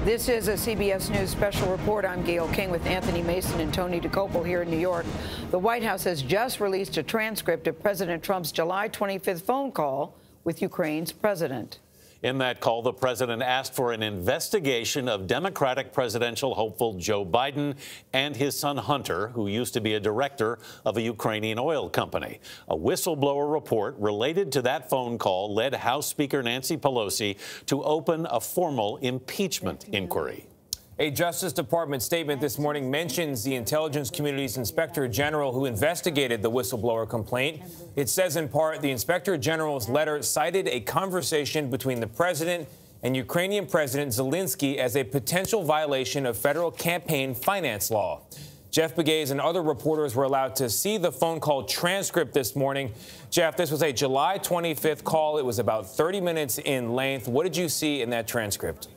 This is a CBS News Special Report. I'm Gayle King with Anthony Mason and Tony Dokoupil here in New York. The White House has just released a transcript of President Trump's July 25th phone call with Ukraine's president. In that call, the president asked for an investigation of Democratic presidential hopeful Joe Biden and his son Hunter, who used to be a director of a Ukrainian oil company. A whistleblower report related to that phone call led House Speaker Nancy Pelosi to open a formal impeachment inquiry. A Justice Department statement this morning mentions the intelligence community's inspector general who investigated the whistleblower complaint. It says in part the inspector general's letter cited a conversation between the president and Ukrainian President Zelensky as a potential violation of federal campaign finance law. Jeff Begay's and other reporters were allowed to see the phone call transcript this morning. Jeff, this was a July 25th call. It was about 30 minutes in length. What did you see in that transcript?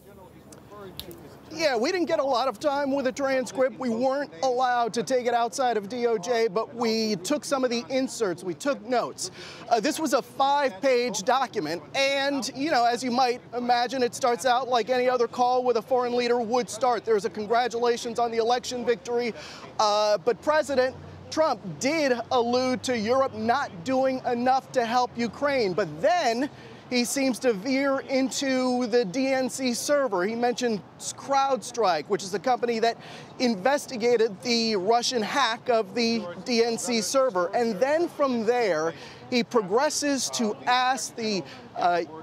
Yeah, we didn't get a lot of time with the transcript. We weren't allowed to take it outside of DOJ, but we took some of the inserts. We took notes. This was a 5-page document, and, you know, as you might imagine, it starts out like any other call with a foreign leader would start. There's a congratulations on the election victory, but President Trump did allude to Europe not doing enough to help Ukraine, but then he seems to veer into the DNC server. He mentioned CrowdStrike, which is the company that investigated the Russian hack of the DNC server. And then from there, he progresses to ask the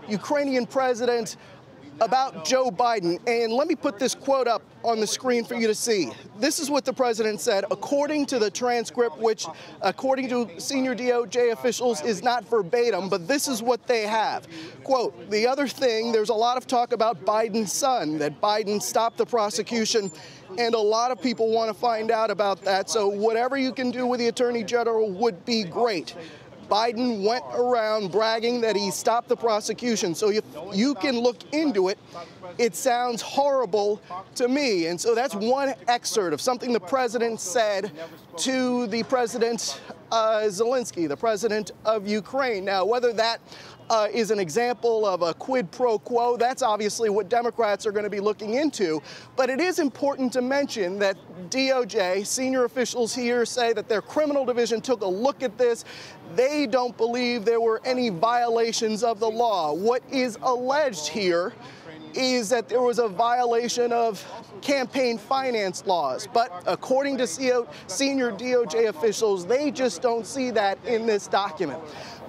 Ukrainian president about Joe Biden. And let me put this quote up on the screen for you to see. This is what the president said, according to the transcript, which, according to senior DOJ officials, is not verbatim, but this is what they have. Quote, the other thing, there's a lot of talk about Biden's son, that Biden stopped the prosecution, and a lot of people want to find out about that. So whatever you can do with the attorney general would be great. Biden went around bragging that he stopped the prosecution. So if you can look into it, it sounds horrible to me. And so that's one excerpt of something the president said to the president Zelensky, the president of Ukraine. Now, whether that is an example of a quid pro quo, that's obviously what Democrats are going to be looking into. But it is important to mention that DOJ, senior officials here say that their criminal division took a look at this. They don't believe there were any violations of the law. What is alleged here is that there was a violation of campaign finance laws. But according to senior DOJ officials, they just don't see that in this document.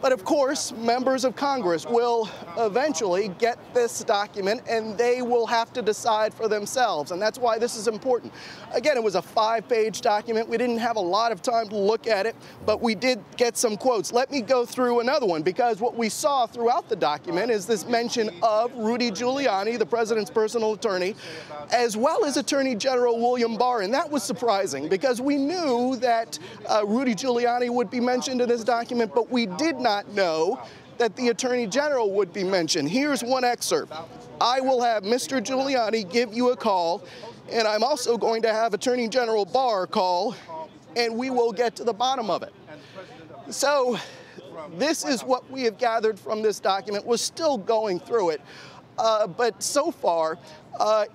But of course, members of Congress will eventually get this document and they will have to decide for themselves. And that's why this is important. Again, it was a 5-page document. We didn't have a lot of time to look at it, but we did get some quotes. Let me go through another one, because what we saw throughout the document is this mention of Rudy Giuliani, the president's personal attorney, as well as Attorney General William Barr. And that was surprising because we knew that Rudy Giuliani would be mentioned in this document, but we did not know that the Attorney General would be mentioned. Here's one excerpt. I will have Mr. Giuliani give you a call, and I'm also going to have Attorney General Barr call, and we will get to the bottom of it. So this is what we have gathered from this document. We're still going through it, but so far,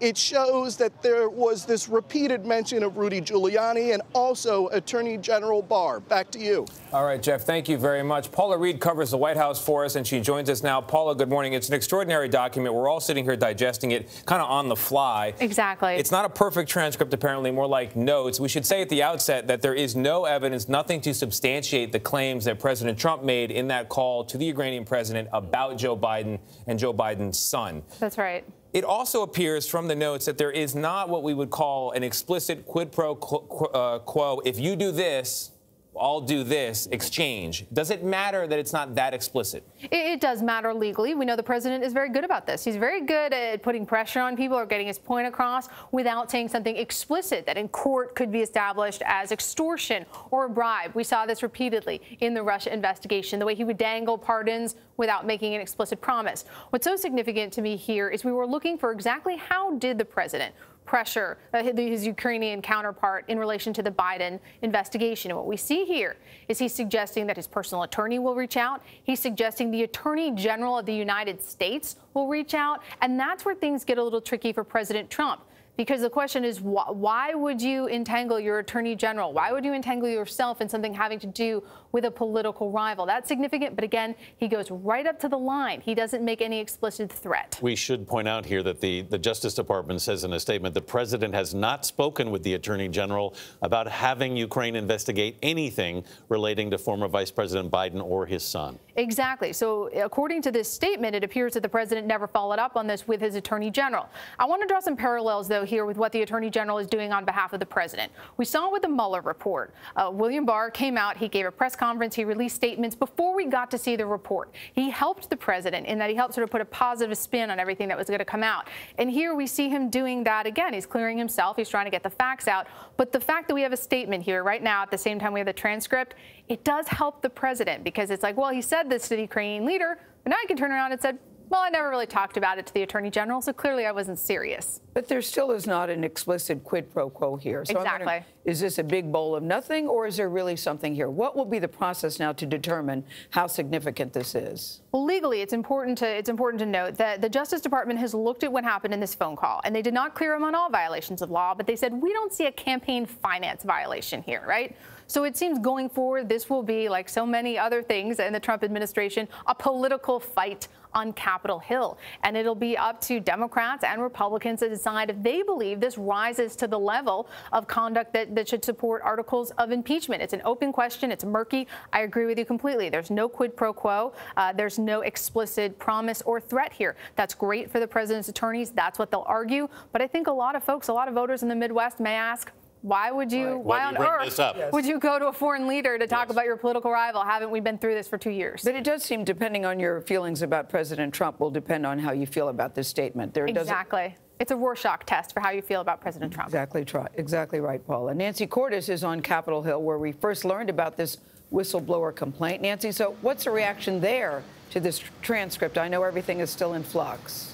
it shows that there was this repeated mention of Rudy Giuliani and also Attorney General Barr. Back to you. All right, Jeff, thank you very much. Paula Reid covers the White House for us, and she joins us now. Paula, good morning. It's an extraordinary document. We're all sitting here digesting it kind of on the fly. Exactly. It's not a perfect transcript, apparently, more like notes. We should say at the outset that there is no evidence, nothing to substantiate the claims that President Trump made in that call to the Ukrainian president about Joe Biden and Joe Biden's son. That's right. It also appears from the notes that there is not what we would call an explicit quid pro quo. If you do this, I'll do this exchange. Does it matter that it's not that explicit? It does matter legally. We know the president is very good about this. He's very good at putting pressure on people or getting his point across without saying something explicit that in court could be established as extortion or a bribe. We saw this repeatedly in the Russia investigation, the way he would dangle pardons without making an explicit promise. What's so significant to me here is we were looking for exactly how did the president pressure his Ukrainian counterpart in relation to the Biden investigation. And what we see here is he's suggesting that his personal attorney will reach out. He's suggesting the Attorney General of the United States will reach out. And that's where things get a little tricky for President Trump. Because the question is, why would you entangle your attorney general? Why would you entangle yourself in something having to do with a political rival? That's significant. But again, he goes right up to the line. He doesn't make any explicit threat. We should point out here that the Justice Department says in a statement the president has not spoken with the attorney general about having Ukraine investigate anything relating to former Vice President Biden or his son. Exactly. So according to this statement, it appears that the president never followed up on this with his attorney general. I want to draw some parallels, though, here with what the attorney general is doing on behalf of the president. We saw with the Mueller report. William Barr came out. He gave a press conference. He released statements before we got to see the report. He helped the president in that he helped sort of put a positive spin on everything that was going to come out. And here we see him doing that again. He's clearing himself. He's trying to get the facts out. But the fact that we have a statement here right now at the same time we have the transcript, it does help the president because it's like, well, he said this to the Ukrainian leader, but now he can turn around and said, well, I never really talked about it to the attorney general, so clearly I wasn't serious. But there still is not an explicit quid pro quo here. So exactly. Is this a big bowl of nothing, or is there really something here? What will be the process now to determine how significant this is? Well, legally, it's important to note that the Justice Department has looked at what happened in this phone call, and they did not clear him on all violations of law, but they said, we don't see a campaign finance violation here, right? So it seems going forward, this will be, like so many other things in the Trump administration, a political fight on Capitol Hill. And it'll be up to Democrats and Republicans to decide if they believe this rises to the level of conduct that should support articles of impeachment. It's an open question. It's murky. I agree with you completely. There's no quid pro quo. There's no explicit promise or threat here. That's great for the president's attorneys. That's what they'll argue. But I think a lot of folks, a lot of voters in the Midwest may ask, why would you, why on earth would you go to a foreign leader to talk about your political rival? Haven't we been through this for 2 years? But it does seem, depending on your feelings about President Trump, will depend on how you feel about this statement. Exactly. It's a Rorschach test for how you feel about President Trump. Exactly right, Paula. Nancy Cordes is on Capitol Hill, where we first learned about this whistleblower complaint. Nancy, so what's the reaction there to this transcript? I know everything is still in flux.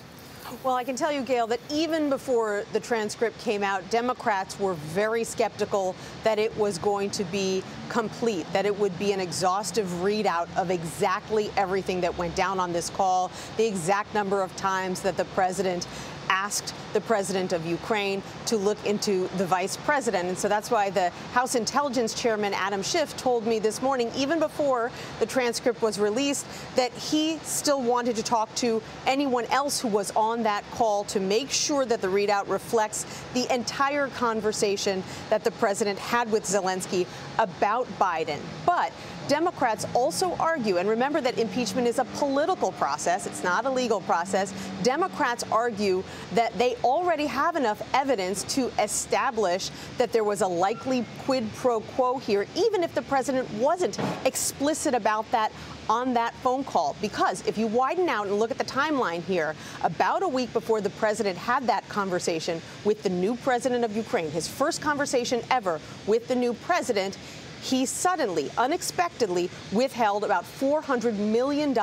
Well, I can tell you, Gayle, that even before the transcript came out, Democrats were very skeptical that it was going to be complete, that it would be an exhaustive readout of exactly everything that went down on this call, the exact number of times that the president asked the president of Ukraine to look into the vice president. And so that's why the House Intelligence Chairman, Adam Schiff, told me this morning, even before the transcript was released, that he still wanted to talk to anyone else who was on that call to make sure that the readout reflects the entire conversation that the president had with Zelensky about Biden. But Democrats also argue, and remember that impeachment is a political process, it's not a legal process. Democrats argue that they already have enough evidence to establish that there was a likely quid pro quo here, even if the president wasn't explicit about that on that phone call. Because if you widen out and look at the timeline here, about a week before the president had that conversation with the new president of Ukraine, his first conversation ever with the new president, he suddenly, unexpectedly, withheld about $400 million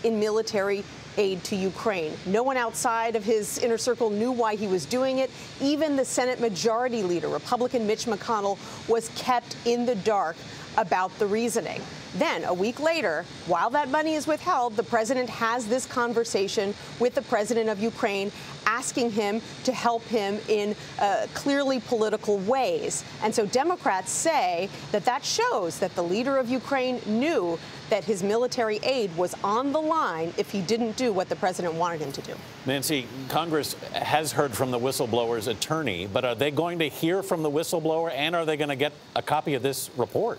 in military aid to Ukraine. No one outside of his inner circle knew why he was doing it. Even the Senate Majority Leader, Republican Mitch McConnell, was kept in the dark about the reasoning. Then, a week later, while that money is withheld, the president has this conversation with the president of Ukraine, asking him to help him in clearly political ways. And so Democrats say that that shows that the leader of Ukraine knew that his military aid was on the line if he didn't do what the president wanted him to do. Nancy, Congress has heard from the whistleblower's attorney, but are they going to hear from the whistleblower, and are they going to get a copy of this report?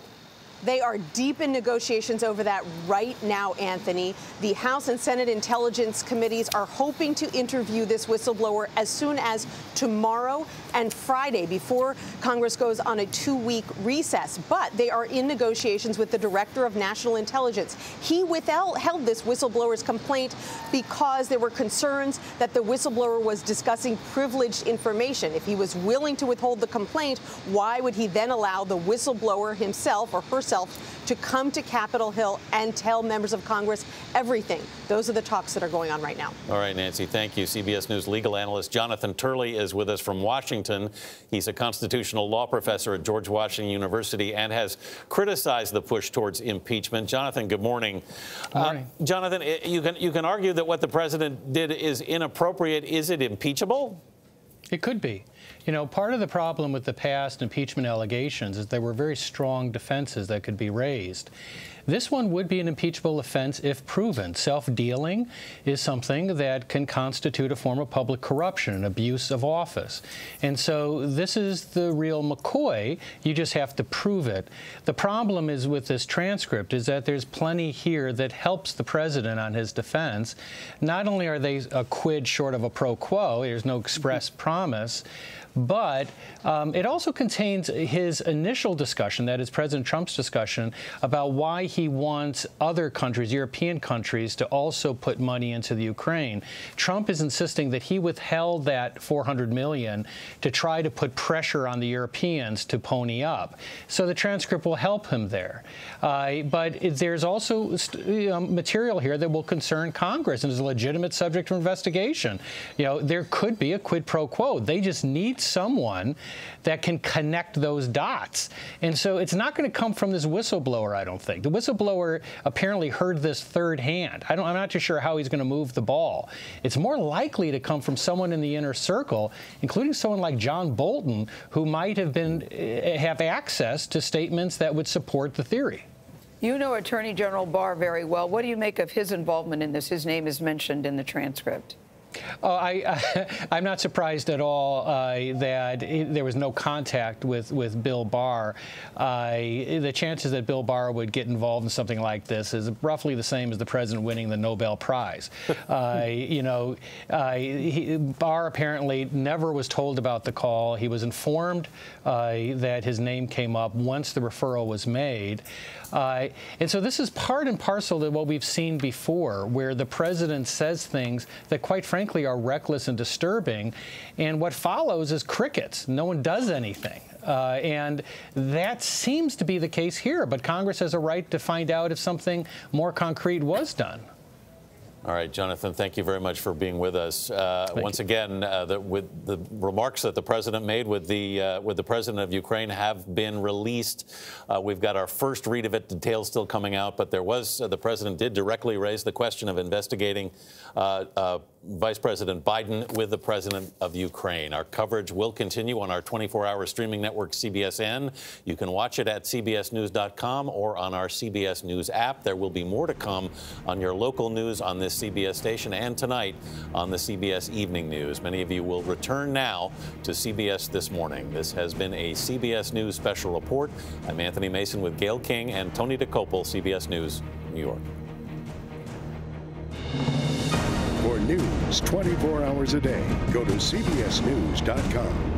They are deep in negotiations over that right now, Anthony. The House and Senate Intelligence Committees are hoping to interview this whistleblower as soon as tomorrow and Friday before Congress goes on a 2-week recess. But they are in negotiations with the Director of National Intelligence. He withheld this whistleblower's complaint because there were concerns that the whistleblower was discussing privileged information. If he was willing to withhold the complaint, why would he then allow the whistleblower himself or herself herself to come to Capitol Hill and tell members of Congress everything. Those are the talks that are going on right now. All right, Nancy, thank you. CBS News legal analyst Jonathan Turley is with us from Washington. He's a constitutional law professor at George Washington University and has criticized the push towards impeachment. Jonathan, good morning. Good morning. Jonathan, you can argue that what the president did is inappropriate. Is it impeachable? It could be. You know, part of the problem with the past impeachment allegations is there were very strong defenses that could be raised. This one would be an impeachable offense if proven. Self-dealing is something that can constitute a form of public corruption, an abuse of office. And so this is the real McCoy. You just have to prove it. The problem is with this transcript is that there's plenty here that helps the president on his defense. Not only are they a quid short of a pro quo, there's no express promise, but it also contains his initial discussion, that is President Trump's discussion, about why he wants other countries, European countries, to also put money into the Ukraine. Trump is insisting that he withheld that $400 million to try to put pressure on the Europeans to pony up. So the transcript will help him there. But there's also material here that will concern Congress and is a legitimate subject of investigation. You know, there could be a quid pro quo. They just need someone that can connect those dots. And so it's not going to come from this whistleblower, I don't think. The whistleblower apparently heard this third hand. I'm not too sure how he's going to move the ball. It's more likely to come from someone in the inner circle, including someone like John Bolton, who might have access to statements that would support the theory. You know Attorney General Barr very well. What do you make of his involvement in this? His name is mentioned in the transcript. Oh, I'm not surprised at all that there was no contact with Bill Barr. The chances that Bill Barr would get involved in something like this is roughly the same as the president winning the Nobel Prize. You know, Barr apparently never was told about the call. He was informed that his name came up once the referral was made. And so this is part and parcel of what we've seen before, where the president says things that, quite frankly, are reckless and disturbing, and what follows is crickets. No one does anything. And that seems to be the case here, but Congress has a right to find out if something more concrete was done. All right, Jonathan, thank you very much for being with us. Once again, with the remarks that the president made with the president of Ukraine have been released. We've got our first read of it, details still coming out, but there was, the president did directly raise the question of investigating Vice President Biden with the president of Ukraine. Our coverage will continue on our 24-hour streaming network, CBSN. You can watch it at cbsnews.com or on our CBS News app. There will be more to come on your local news on this CBS station and tonight on the CBS Evening News. Many of you will return now to CBS This Morning. This has been a CBS News Special Report. I'm Anthony Mason with Gayle King and Tony Dokoupil, CBS News, New York. For news 24 hours a day, go to cbsnews.com.